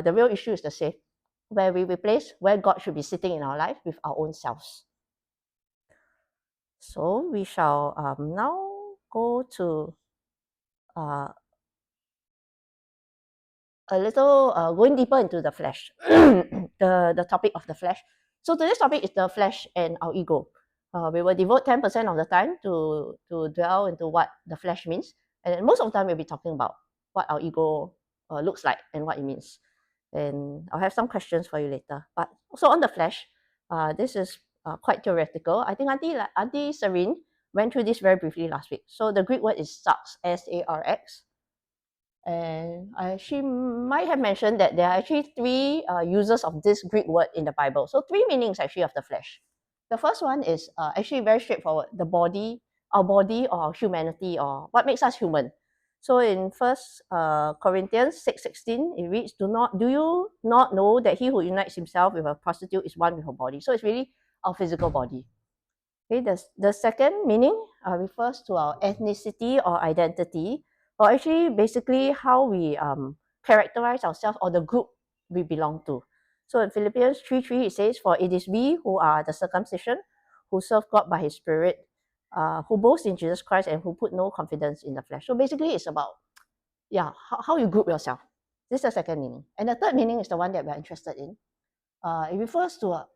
the real issue is the same, where we replace where God should be sitting in our life with our own selves. So we shall now go to a little going deeper into the flesh, the topic of the flesh. So today's topic is the flesh and our ego. We will devote 10% of the time to dwell into what the flesh means, and most of the time we'll be talking about what our ego looks like and what it means. And I'll have some questions for you later. But so on the flesh, this is quite theoretical. I think Auntie Serene went through this very briefly last week. So the Greek word is sarx, S-A-R-X. And she might have mentioned that there are actually three uses of this Greek word in the Bible. So three meanings actually of the flesh. The first one is actually very straightforward. The body, our body or our humanity or what makes us human. So in First Corinthians 6:16, it reads, do you not know that he who unites himself with a prostitute is one with her body? So it's really our physical body. Okay, the second meaning refers to our ethnicity or identity, or actually basically how we characterize ourselves or the group we belong to. So in Philippians 3:3, it says, for it is we who are the circumcision, who serve God by his Spirit, who boast in Jesus Christ and who put no confidence in the flesh. So basically it's about, how you group yourself. This is the second meaning. And the third meaning is the one that we're interested in. It refers to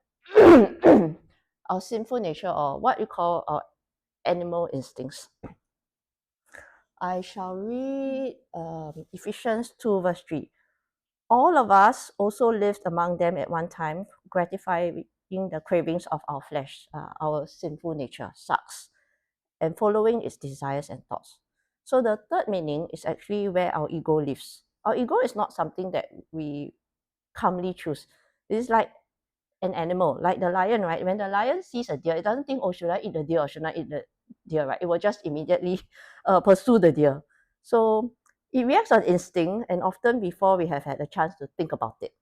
our sinful nature, or what we call our animal instincts. I shall read Ephesians 2 verse 3. All of us also lived among them at one time, gratifying the cravings of our flesh, our sinful nature, sarx, and following its desires and thoughts. So the third meaning is actually where our ego lives. Our ego is not something that we calmly choose. It is like an animal, like the lion, right? When the lion sees a deer, it doesn't think, oh, should I eat the deer or should I eat the deer, right? It will just immediately pursue the deer. So it reacts on instinct, and often before we have had a chance to think about it.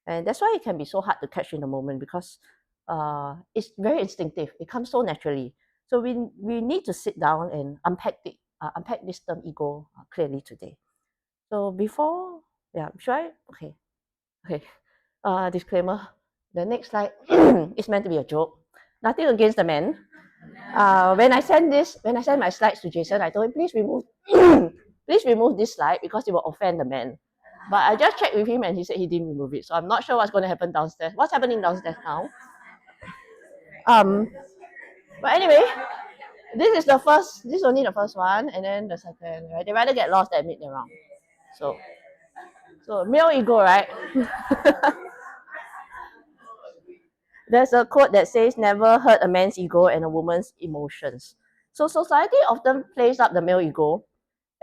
And that's why it can be so hard to catch in the moment, because it's very instinctive. It comes so naturally. So we need to sit down and unpack this term ego clearly today. So before, should I? Okay. Disclaimer. The next slide is meant to be a joke. Nothing against the man. When I send my slides to Jason, I told him, please remove this slide because it will offend the man. But I just checked with him and he said he didn't remove it. So I'm not sure what's going to happen downstairs. What's happening downstairs now? But anyway, this is only the first one, and then the second, right? They rather get lost than admit they're wrong. So male ego, right? There's a quote that says, never hurt a man's ego and a woman's emotions. So society often plays up the male ego.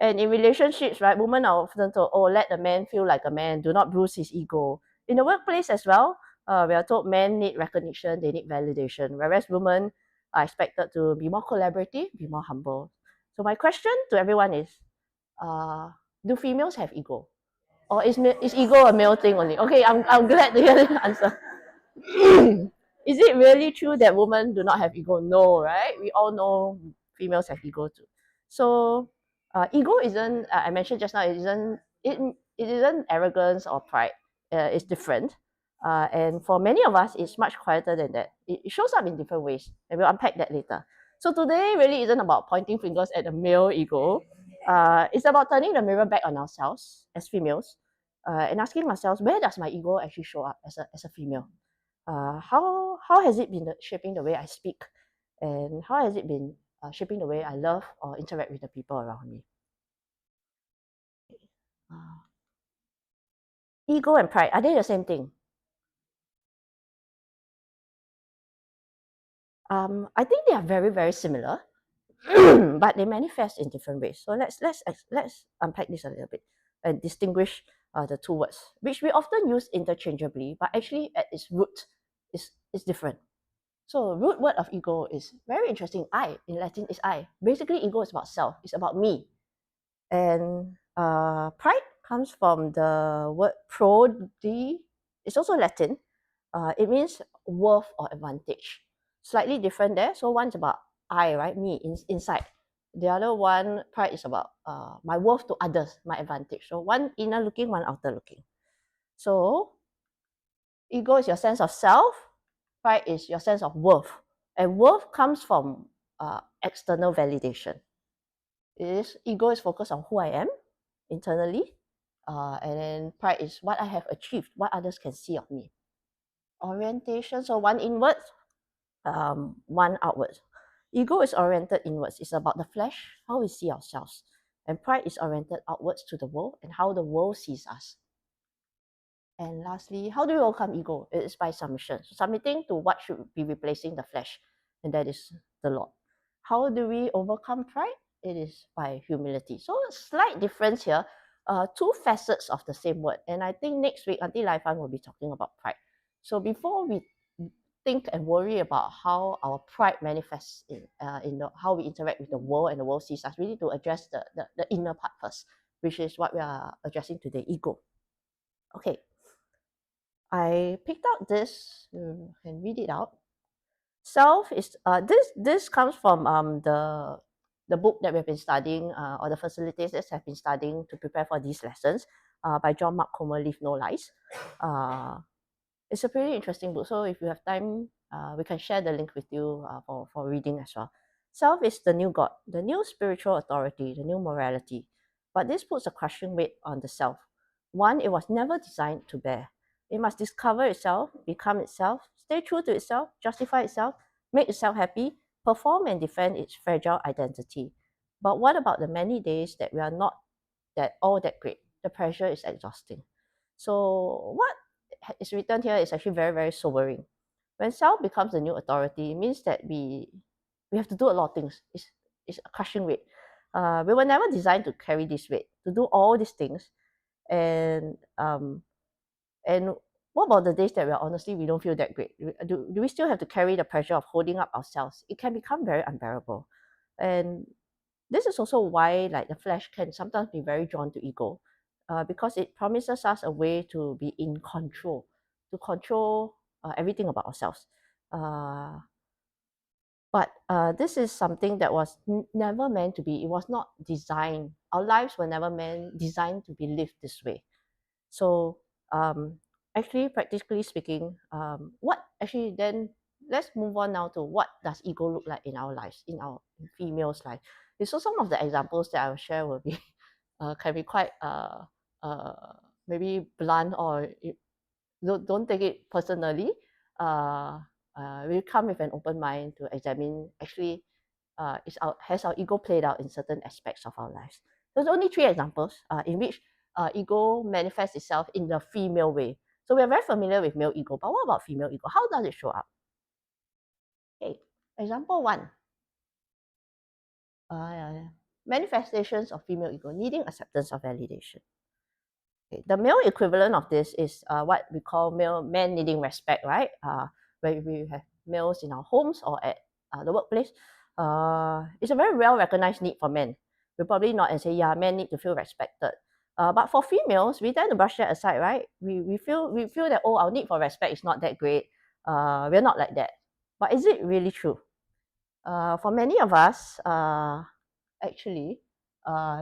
And in relationships, right, women are often told, oh, let the man feel like a man, do not bruise his ego. In the workplace as well, we are told men need recognition, they need validation, whereas women are expected to be more collaborative, be more humble. So my question to everyone is, do females have ego? Or is ego a male thing only? Okay, I'm glad to hear the answer. Is it really true that women do not have ego? No, right? We all know females have ego too. So ego isn't, I mentioned just now, it isn't arrogance or pride. It's different. And for many of us, it's much quieter than that. It shows up in different ways, and we'll unpack that later. So today really isn't about pointing fingers at the male ego. It's about turning the mirror back on ourselves as females, and asking ourselves, where does my ego actually show up as a female? How has it been shaping the way I speak, and how has it been shaping the way I love or interact with the people around me? Ego and pride, are they the same thing? I think they are very, very similar, but they manifest in different ways. So let's unpack this a little bit and distinguish the two words, which we often use interchangeably, but actually at its root is different. So root word of ego is very interesting. I, in Latin, is I. Basically, ego is about self. It's about me. And pride comes from the word prodi. It's also Latin. It means worth or advantage. Slightly different there. So one's about I, right? Me, inside. The other one, pride, is about my worth to others, my advantage. So one inner looking, one outer looking. So ego is your sense of self, pride is your sense of worth. And worth comes from external validation. Ego is focused on who I am internally, and then pride is what I have achieved, what others can see of me. Orientation, so one inwards, one outwards. Ego is oriented inwards. It's about the flesh, how we see ourselves. And pride is oriented outwards to the world and how the world sees us. And lastly, how do we overcome ego? It is by submission. So submitting to what should be replacing the flesh, and that is the Lord. How do we overcome pride? It is by humility. So a slight difference here, two facets of the same word. And I think next week, Auntie Laifan will be talking about pride. So before we think and worry about how our pride manifests in how we interact with the world and the world sees us, we need to address the inner part first, which is what we are addressing today, ego. Okay, I picked out this, you can read it out. Self is, this comes from the book that we've been studying, or the facilitators have been studying to prepare for these lessons, by John Mark Comer, Live No Lies. It's a pretty interesting book, so if you have time, we can share the link with you for reading as well. Self is the new God, the new spiritual authority, the new morality. But this puts a crushing weight on the self, one it was never designed to bear. It must discover itself, become itself, stay true to itself, justify itself, make itself happy, perform and defend its fragile identity. But what about the many days that we are not all that great? The pressure is exhausting. So what is written here is actually very, very sobering. When self becomes the new authority, it means that we have to do a lot of things. It's a crushing weight. We were never designed to carry this weight, to do all these things. And what about the days that we don't feel that great? Do we still have to carry the pressure of holding up ourselves? It can become very unbearable. And this is also why like the flesh can sometimes be very drawn to ego, because it promises us a way to be in control, to control everything about ourselves. But this is something that was never meant to be. It was not designed. Our lives were never designed to be lived this way. So actually, practically speaking, then let's move on now to what does ego look like in our lives, in our females' life. So some of the examples that I will share will be can be quite maybe blunt, or don't take it personally. We come with an open mind to examine actually has our ego played out in certain aspects of our lives. There's only 3 examples in which ego manifests itself in the female way. So we're very familiar with male ego, but what about female ego? How does it show up? Okay, example 1. Manifestations of female ego, needing acceptance or validation. Okay, the male equivalent of this is what we call men needing respect, right? Where we have males in our homes or at the workplace. It's a very well recognized need for men. We probably not and say, yeah, men need to feel respected. But for females, we tend to brush that aside, right? We feel that, oh, our need for respect is not that great. We're not like that. But is it really true? For many of us, actually,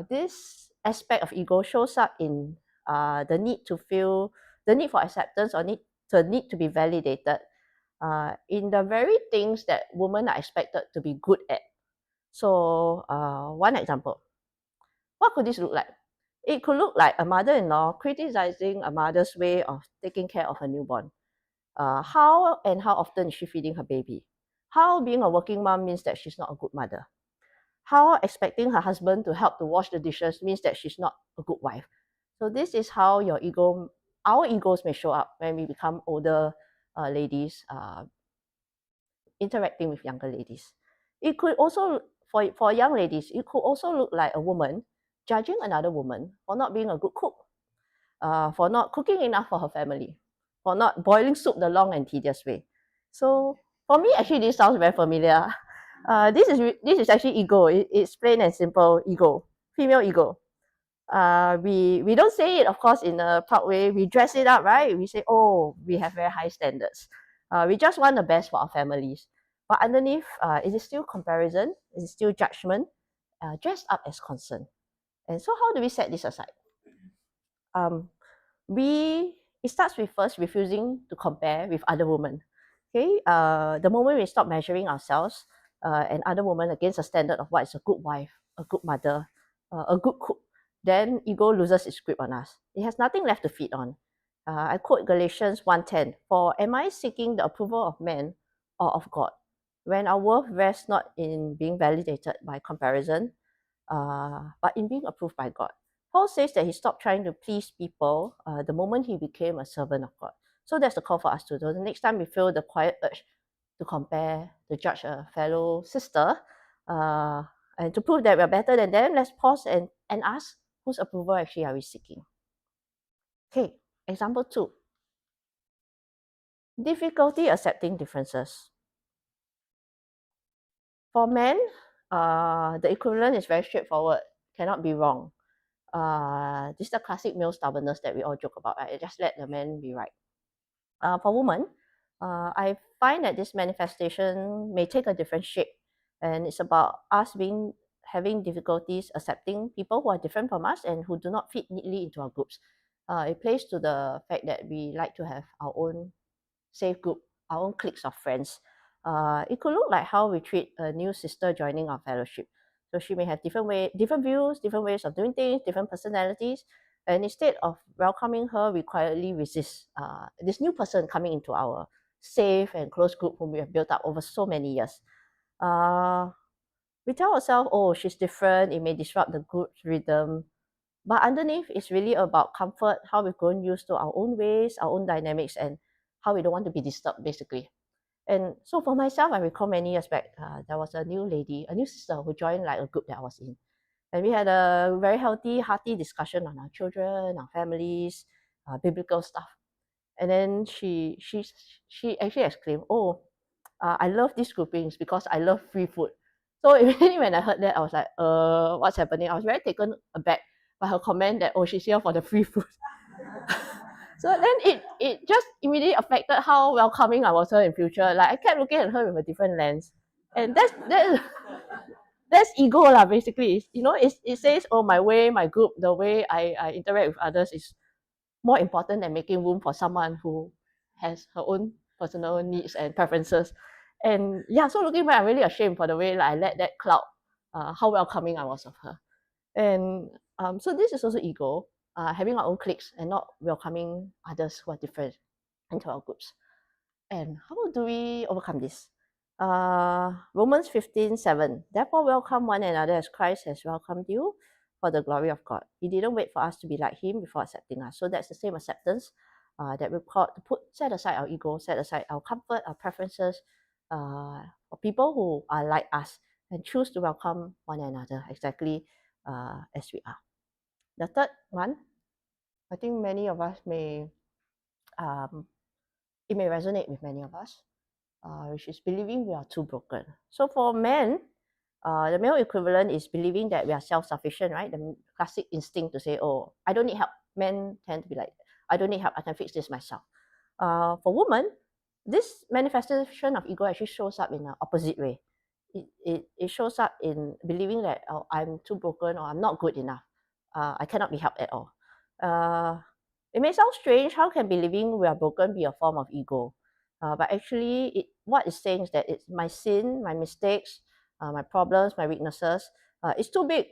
this aspect of ego shows up in the need for acceptance, or the need to be validated, in the very things that women are expected to be good at. So one example, what could this look like? It could look like a mother-in-law criticizing a mother's way of taking care of her newborn. How often is she feeding her baby? How being a working mom means that she's not a good mother. How expecting her husband to help to wash the dishes means that she's not a good wife. So this is how our egos may show up when we become older ladies, interacting with younger ladies. It could also, for young ladies, it could also look like a woman judging another woman for not being a good cook, for not cooking enough for her family, for not boiling soup the long and tedious way. So for me, actually, this sounds very familiar. This is actually ego. It's plain and simple ego, female ego. We don't say it, of course, in a proud way. We dress it up, right? We say, oh, we have very high standards. We just want the best for our families. But underneath, it is still comparison, it is still judgment, dressed up as concern. And so how do we set this aside? We It starts with first refusing to compare with other women. Okay, the moment we stop measuring ourselves and other women against a standard of what is a good wife, a good mother, a good cook, then ego loses its grip on us. It has nothing left to feed on. I quote Galatians 1:10, "For am I seeking the approval of men or of God? When our worth rests not in being validated by comparison, but in being approved by God." Paul says that he stopped trying to please people the moment he became a servant of God. So that's the call for us to do. The next time we feel the quiet urge to compare, to judge a fellow sister, and to prove that we're better than them, let's pause and ask, whose approval actually are we seeking? Okay, example 2. Difficulty accepting differences. For men, the equivalent is very straightforward, cannot be wrong. This is the classic male stubbornness that we all joke about, right? Just let the man be right. For women, I find that this manifestation may take a different shape, and it's about us having difficulties accepting people who are different from us and who do not fit neatly into our groups. It plays to the fact that we like to have our own safe group, our own cliques of friends. It could look like how we treat a new sister joining our fellowship. So she may have different views, different ways of doing things, different personalities. And instead of welcoming her, we quietly resist this new person coming into our safe and close group whom we have built up over so many years. We tell ourselves, oh, she's different, it may disrupt the group's rhythm. But underneath, it's really about comfort, how we've grown used to our own ways, our own dynamics, and how we don't want to be disturbed, basically. And so for myself, I recall many years back, there was a new sister who joined like a group that I was in. And we had a very healthy, hearty discussion on our children, our families, biblical stuff. And then she actually exclaimed, "Oh, I love these groupings because I love free food." So immediately when I heard that, I was like, what's happening? I was very taken aback by her comment that, oh, she's here for the free food. So then it just immediately affected how welcoming I was her in future. Like I kept looking at her with a different lens. And that's ego lah, basically. You know, it says, oh, my way, my group, the way I interact with others is more important than making room for someone who has her own personal needs and preferences. And yeah, so looking back, I'm really ashamed for the way like, I let that cloud how welcoming I was of her. And so this is also ego, having our own cliques and not welcoming others who are different into our groups. And how do we overcome this? Romans 15:7. Therefore, welcome one another as Christ has welcomed you for the glory of God. He didn't wait for us to be like Him before accepting us. So that's the same acceptance that we're called to set aside our ego, set aside our comfort, our preferences for people who are like us and choose to welcome one another exactly as we are. The third one, I think many of us it may resonate with many of us, which is believing we are too broken. So for men, the male equivalent is believing that we are self-sufficient, right? The classic instinct to say, oh, I don't need help. Men tend to be like, I don't need help, I can fix this myself. For women, this manifestation of ego actually shows up in an opposite way. It shows up in believing that, oh, I'm too broken or I'm not good enough. I cannot be helped at all. It may sound strange. How can believing we are broken be a form of ego? But actually, what it's saying is that it's my sin, my mistakes, my problems, my weaknesses. It's too big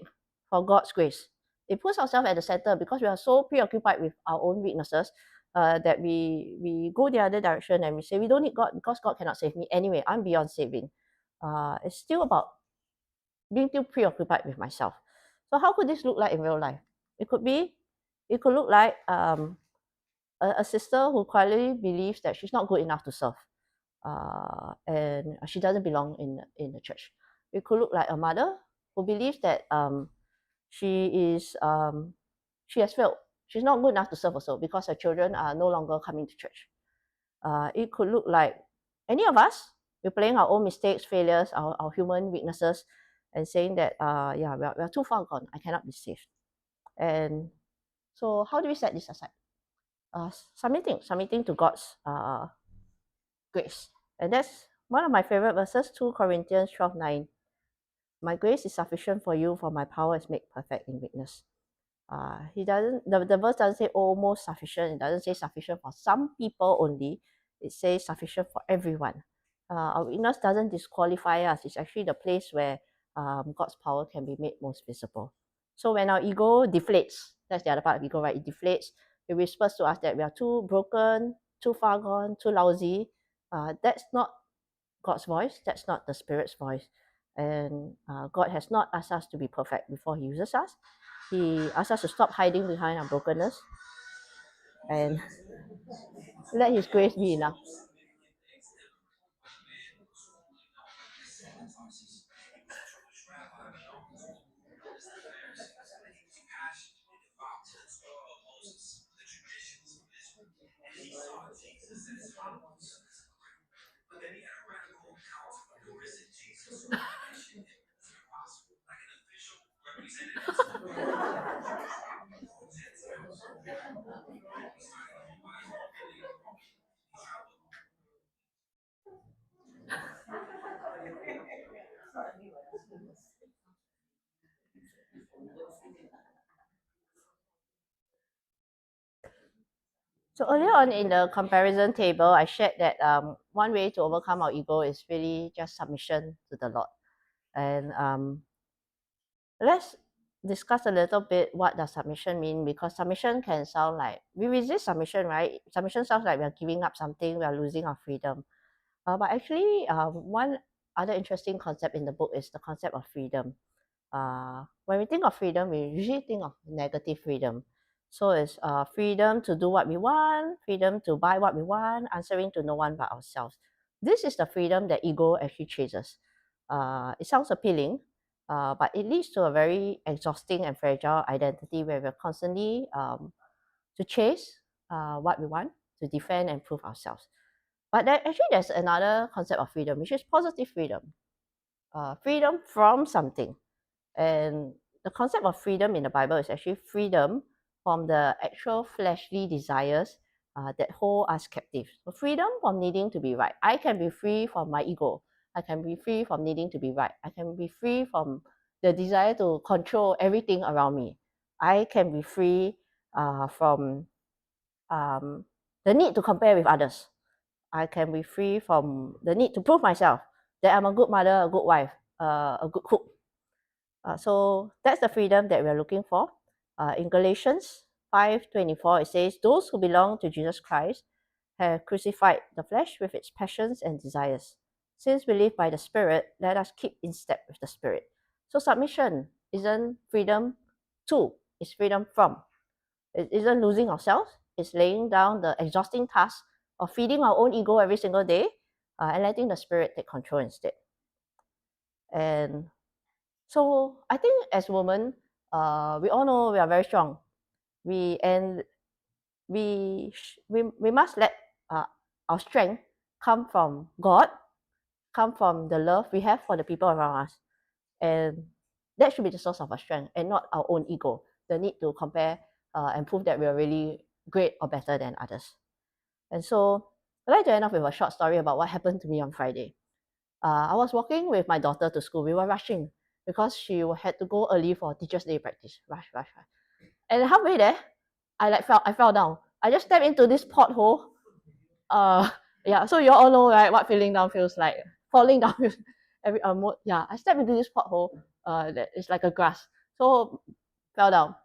for God's grace. It puts ourselves at the center because we are so preoccupied with our own weaknesses that we go the other direction and we say we don't need God because God cannot save me anyway. I'm beyond saving. It's still about being too preoccupied with myself. So how could this look like in real life? It could look like a sister who quietly believes that she's not good enough to serve, and she doesn't belong in the church. It could look like a mother who believes that she has failed. She's not good enough to serve also because her children are no longer coming to church. It could look like any of us. We're playing our own mistakes, failures, our human weaknesses, and saying that yeah, we're too far gone. I cannot be saved. And so how do we set this aside? Submitting to God's grace. And that's one of my favorite verses, 2 Corinthians 12:9. My grace is sufficient for you, for my power is made perfect in weakness. He doesn't. The verse doesn't say almost sufficient. It doesn't say sufficient for some people only. It says sufficient for everyone. Our weakness doesn't disqualify us. It's actually the place where God's power can be made most visible. So when our ego deflates, that's the other part of ego, right? It deflates. It whispers to us that we are too broken, too far gone, too lousy. That's not God's voice. That's not the Spirit's voice. And God has not asked us to be perfect before He uses us. He asks us to stop hiding behind our brokenness and let His grace be enough. So earlier on in the comparison table, I shared that one way to overcome our ego is really just submission to the Lord. And let's discuss a little bit what does submission mean, because submission can sound like we resist submission, right? Submission sounds like we are giving up something, we are losing our freedom. But actually, one other interesting concept in the book is the concept of freedom. When we think of freedom, we usually think of negative freedom. So it's freedom to do what we want, freedom to buy what we want, answering to no one but ourselves. This is the freedom that ego actually chases. It sounds appealing, but it leads to a very exhausting and fragile identity where we're constantly to chase what we want, to defend and prove ourselves. But there's another concept of freedom, which is positive freedom. Freedom from something. And the concept of freedom in the Bible is actually freedom from the actual fleshly desires that hold us captive. So freedom from needing to be right. I can be free from my ego. I can be free from needing to be right. I can be free from the desire to control everything around me. I can be free from the need to compare with others. I can be free from the need to prove myself that I'm a good mother, a good wife, a good cook. So that's the freedom that we're looking for. In Galatians 5:24, it says, "Those who belong to Jesus Christ have crucified the flesh with its passions and desires. Since we live by the Spirit, let us keep in step with the Spirit." So submission isn't freedom to, it's freedom from. It isn't losing ourselves, it's laying down the exhausting task of feeding our own ego every single day and letting the Spirit take control instead. And so I think as women, we all know we are very strong. We must let our strength come from God, come from the love we have for the people around us, and that should be the source of our strength, and not our own ego, the need to compare and prove that we are really great or better than others. And so I'd like to end off with a short story about what happened to me on Friday. I was walking with my daughter to school. We were rushing because she had to go early for Teachers' Day practice. Rush. And halfway there, I fell down. I just stepped into this pothole. Yeah, so you all know, right, what falling down feels like. Falling down every yeah, I stepped into this pothole that is like a grass. So fell down.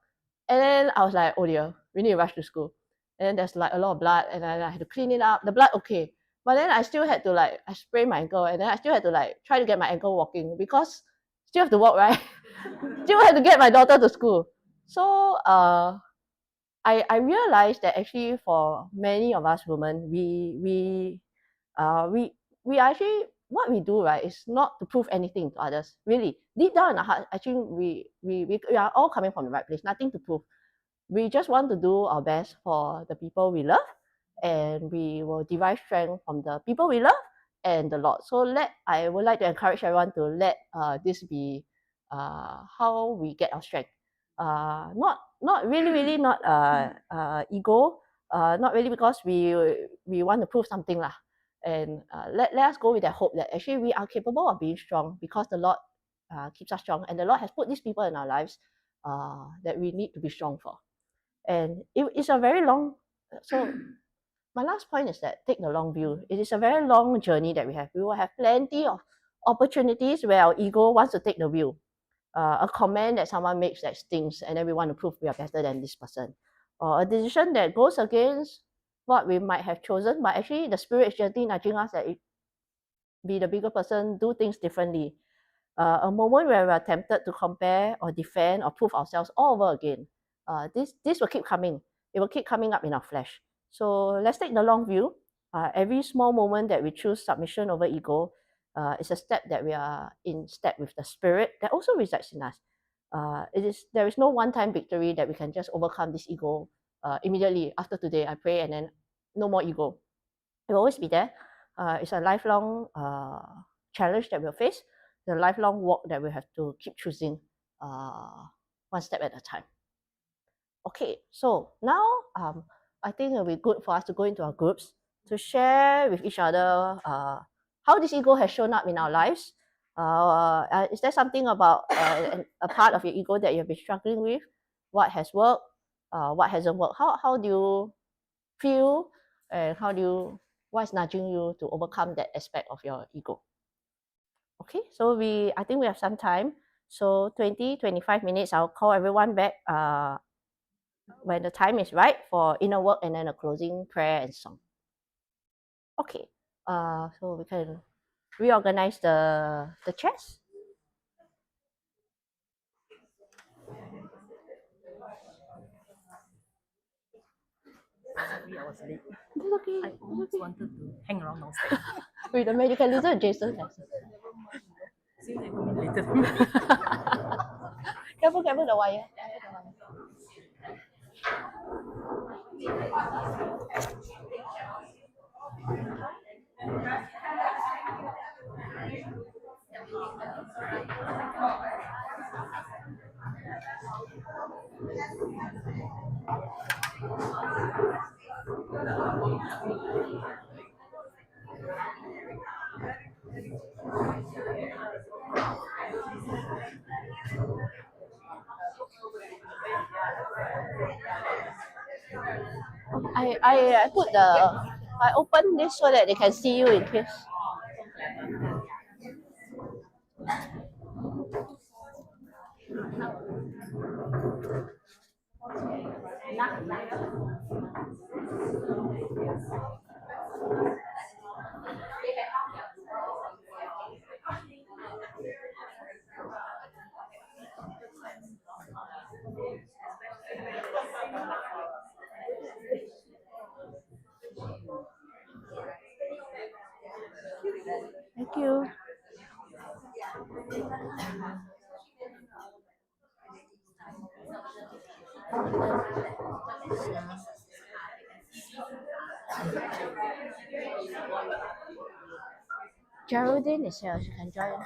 And then I was like, oh dear, we need to rush to school. And then there's like a lot of blood, and then I had to clean it up. The blood okay. But then I still had to I sprained my ankle, and then I still had to try to get my ankle walking, because still have to walk, right? Still had to get my daughter to school. So I realized that actually for many of us women, we actually, what we do, right, is not to prove anything to others. Really, deep down in our heart, actually we are all coming from the right place. Nothing to prove. We just want to do our best for the people we love, and we will derive strength from the people we love and the Lord. So I would like to encourage everyone to let this be how we get our strength. Not really not ego, not really because we want to prove something lah. And let us go with that hope that actually we are capable of being strong, because the Lord keeps us strong, and the Lord has put these people in our lives that we need to be strong for. And it's a very long, so my last point is that take the long view. It is a very long journey that we have. We will have plenty of opportunities where our ego wants to take the wheel. A comment that someone makes that stings, and then we want to prove we are better than this person, or a decision that goes against what we might have chosen, but actually the spirit is gently nudging us that be the bigger person, do things differently. A moment where we are tempted to compare or defend or prove ourselves all over again. This will keep coming. It will keep coming up in our flesh. So let's take the long view. Every small moment that we choose submission over ego is a step that we are in step with the spirit that also resides in us. There is no one-time victory that we can just overcome this ego immediately after today. I pray and then no more ego. It will always be there. It's a lifelong challenge that we'll face, the lifelong walk that we have to keep choosing one step at a time. Okay, so now I think it'll be good for us to go into our groups to share with each other how this ego has shown up in our lives. Is there something about a part of your ego that you've been struggling with? What has worked? What hasn't worked? How do you feel? And what's nudging you to overcome that aspect of your ego? Okay, so I think we have some time. So 25 minutes, I'll call everyone back when the time is right for inner work and then a closing prayer and song. Okay, so we can reorganize the chairs. Sorry, I was late. It's okay. I almost wanted to hang around downstairs. With the magical lizard, Jason. Seems they come in later than me. Careful, the wire. I open this so that they can see you in case. Thank you. Geraldine is here. She can join.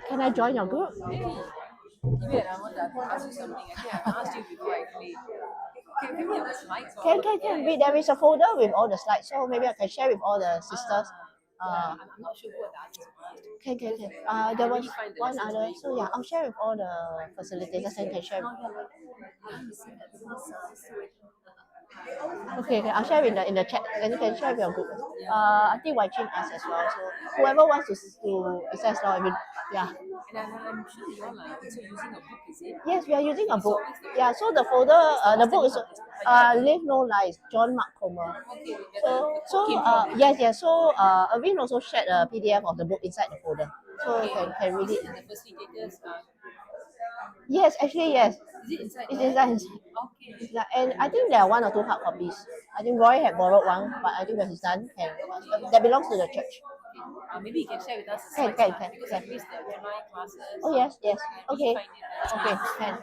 Can I join your group? Hey, even I want to ask you something. I think I've asked you before actually. Can we have the slides? Can. There is a folder with all the slides, so maybe I can share with all the sisters. Yeah, I'm not sure who are the others. Can. There was one other, so yeah, I'll share with all the facilitators and can share. Okay, I'll share in the chat, and you can share with your group. I think Wai Chin asked as well, so whoever wants to access now, I mean, yeah. And I'm sure you all are also using a book, is it? Yes, we are using a book. Yeah, so the folder, the book is Live No Lies, John Mark Comer. Yes. So Irvin also shared a PDF of the book inside the folder, so can read it. The facilitators. Yes, actually yes. Is it inside? It's inside. Okay. Yeah, and I think there are one or two hard copies. I think Roy had borrowed one, but I think when he's done, that belongs to the church. Maybe you can share with us. Can. Because I missed the July classes. Oh yes. Okay. Can.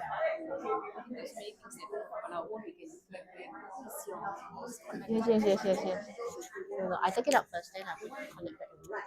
There's many things that on our own we can reflect. Yes. No, I take it up first, then I connect back.